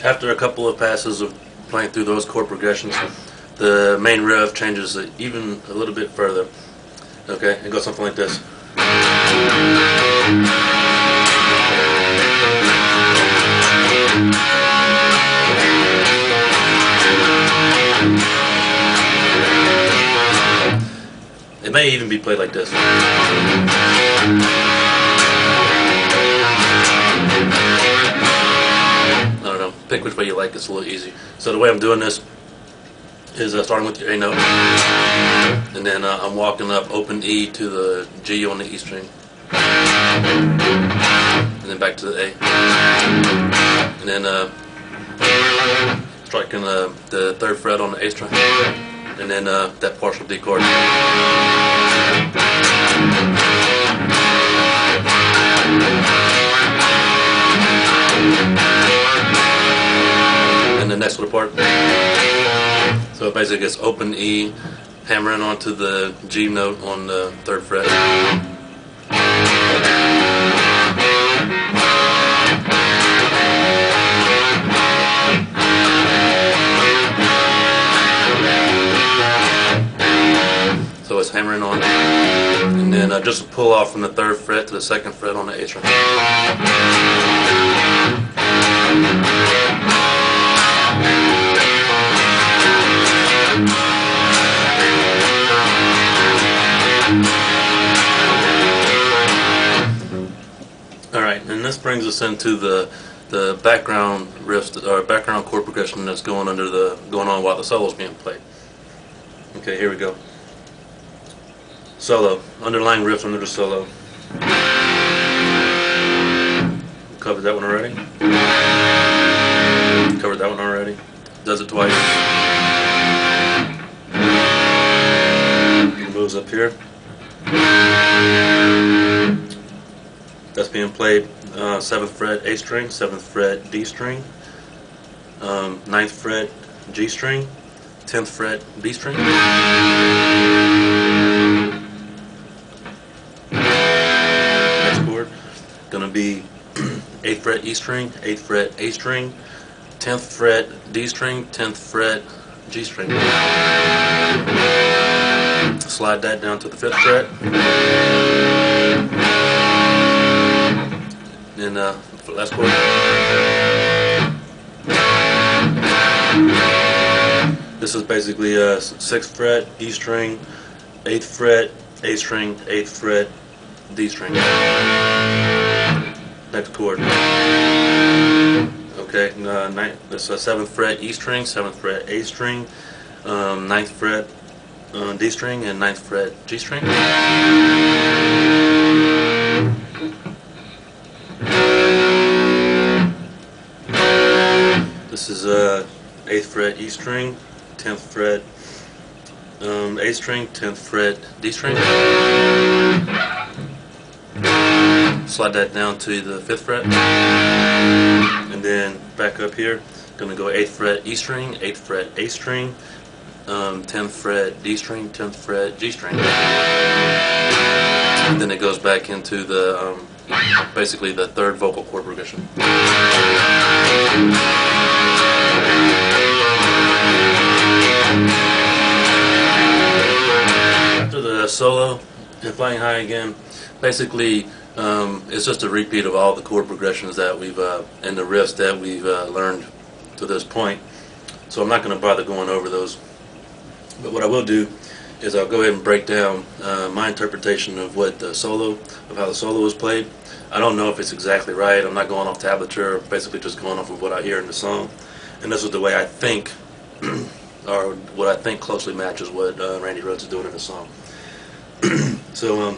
After a couple of passes of playing through those chord progressions, the main riff changes even a little bit further. Okay, it goes something like this. It may even be played like this. I don't know, pick which way you like, it's a little easy. So the way I'm doing this is starting with your A note, and then I'm walking up open E to the G on the E string, and then back to the A, and then striking the 3rd fret on the A string, and then that partial D chord. And the next little part. So it basically gets open E, hammering onto the G note on the 3rd fret. So it's hammering on, and then just pull off from the 3rd fret to the 2nd fret on the A string. Alright, and this brings us into the background riffs, or background chord progression that's going on while the solo's being played. Okay, here we go. Solo, underlying riff under the solo. Covered that one already. Covered that one already. Does it twice. Moves up here. That's being played 7th fret A string, 7th fret D string, 9th fret G string, 10th fret B string. Next chord gonna be 8th fret E string, 8th fret A string, 10th fret D string, 10th fret G string. Slide that down to the 5th fret. And last chord. This is basically 6th fret E string, 8th fret A string, 8th fret D string. Next chord. Okay, this is 7th fret E string, 7th fret A string, 9th fret D string, and 9th fret G string. This is 8th fret E string, 10th fret A string, 10th fret D string. Slide that down to the 5th fret, and then back up here. Gonna go 8th fret E string, 8th fret A string, 10th fret D string, 10th fret G string. And then it goes back into the basically the 3rd vocal chord progression. After the solo and flying high again, basically it's just a repeat of all the chord progressions that we've and the riffs that we've learned to this point. So I'm not going to bother going over those. But what I will do is I'll go ahead and break down my interpretation of how the solo was played. I don't know if it's exactly right. I'm not going off tablature, basically just going off of what I hear in the song. And this is the way I think, or what I think closely matches what Randy Rhoads is doing in the song. So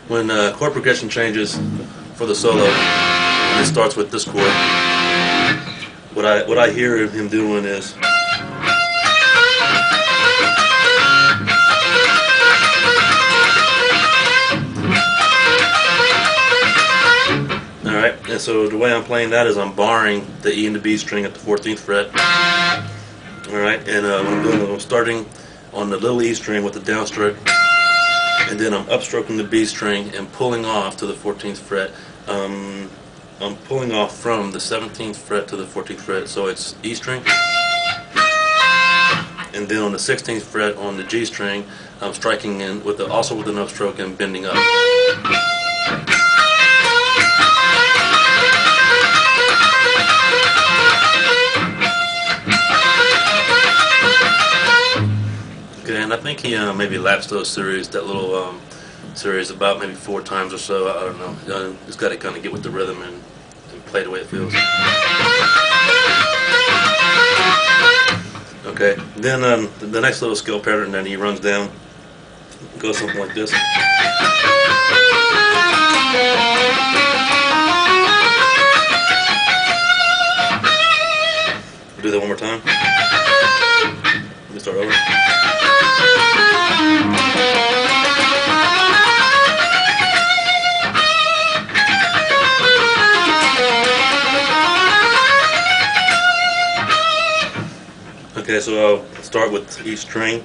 when chord progression changes for the solo, and it starts with this chord, what I hear him doing is and so the way I'm playing that is I'm barring the E and the B string at the 14th fret. Alright, and what I'm doing is I'm starting on the little E string with the downstroke, and then I'm upstroking the B string and pulling off to the 14th fret. I'm pulling off from the 17th fret to the 14th fret, so it's E string. And then on the 16th fret on the G string, I'm striking in with also with an upstroke and bending up. Okay, and I think he maybe lapsed those series, that little series, about maybe 4 times or so. I don't know. Just got to kind of get with the rhythm and play the way it feels. Okay, then the next little scale pattern that he runs down goes something like this. We'll do that one more time. Let me start over. Okay, so I'll start with each string.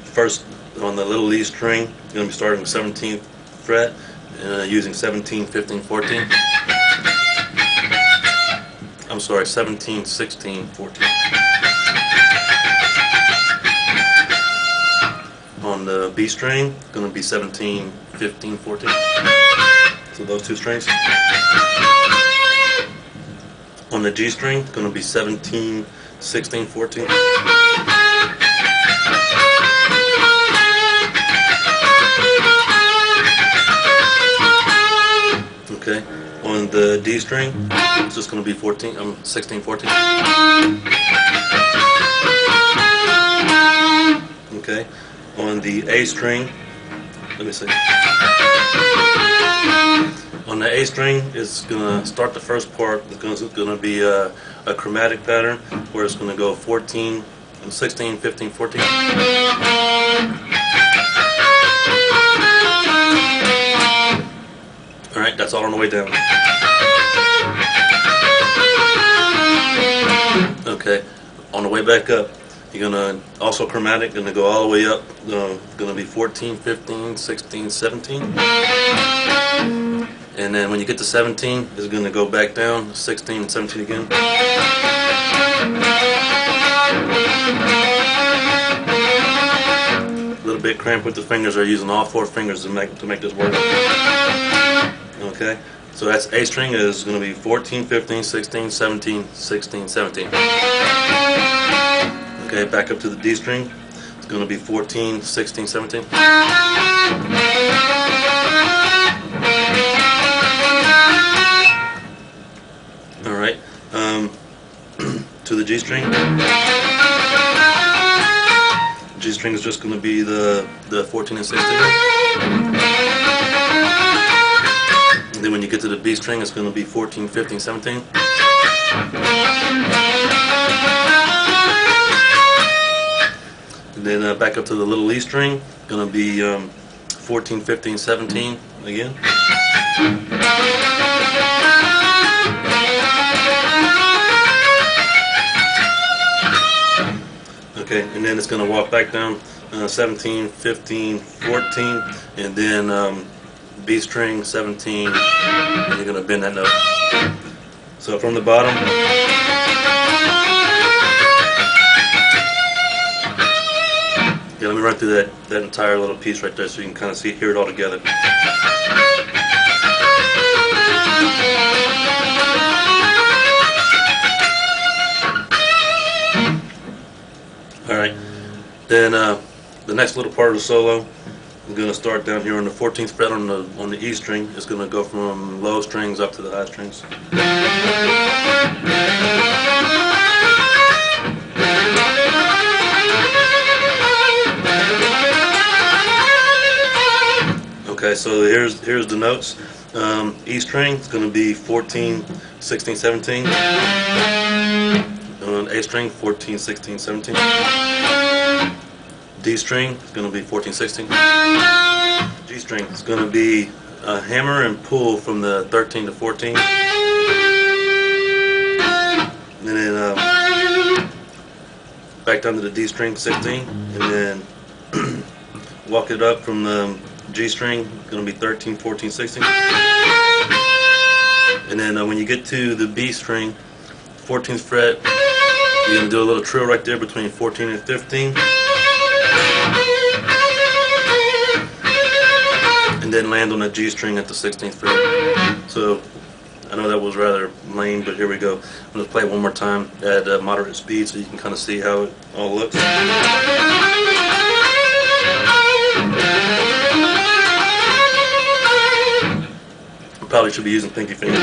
First, on the little E string, I'm going to be starting with 17th fret, using 17, 15, 14. I'm sorry, 17, 16, 14. On the B string, it's going to be 17, 15, 14. So those 2 strings. On the G string, it's going to be 17, 16, 14. Okay, on the D string, it's just going to be 16, 14. Okay, on the A string, let me see. On the A string, it's going to start the first part. It's going to be a chromatic pattern where it's going to go 14, 16, 15, 14. Alright, that's all on the way down. Okay, on the way back up, you're going to also chromatic, going to go all the way up, going to be 14, 15, 16, 17. And then when you get to 17, it's going to go back down, 16 and 17 again. A little bit cramped with the fingers. They're using all 4 fingers to make this work. Okay, so that's A string is going to be 14, 15, 16, 17, 16, 17. Okay, back up to the D string. It's going to be 14, 16, 17. Alright, to the G string. G string is just going to be the 14 and 16. And then when you get to the B string, it's going to be 14, 15, 17. And then back up to the little E string, going to be 14, 15, 17 again. Okay, and then it's going to walk back down 17, 15, 14, and then B string, 17, and you're going to bend that note. So from the bottom, yeah, let me run through that entire little piece right there so you can kind of hear it all together. Alright, then the next little part of the solo, I'm going to start down here on the 14th fret on the E string. It's going to go from low strings up to the high strings. Okay, so here's the notes. E string is going to be 14, 16, 17. On A string, 14, 16, 17. D string is going to be 14, 16. G string is going to be a hammer and pull from the 13 to 14. And then back down to the D string, 16. And then walk it up from the G string, going to be 13, 14, 16. And then then when you get to the B string, 14th fret, you're going to do a little trill right there between 14 and 15. And then land on the G string at the 16th fret. So I know that was rather lame, but here we go. I'm going to play it one more time at moderate speed so you can kind of see how it all looks. Probably should be using pinky finger.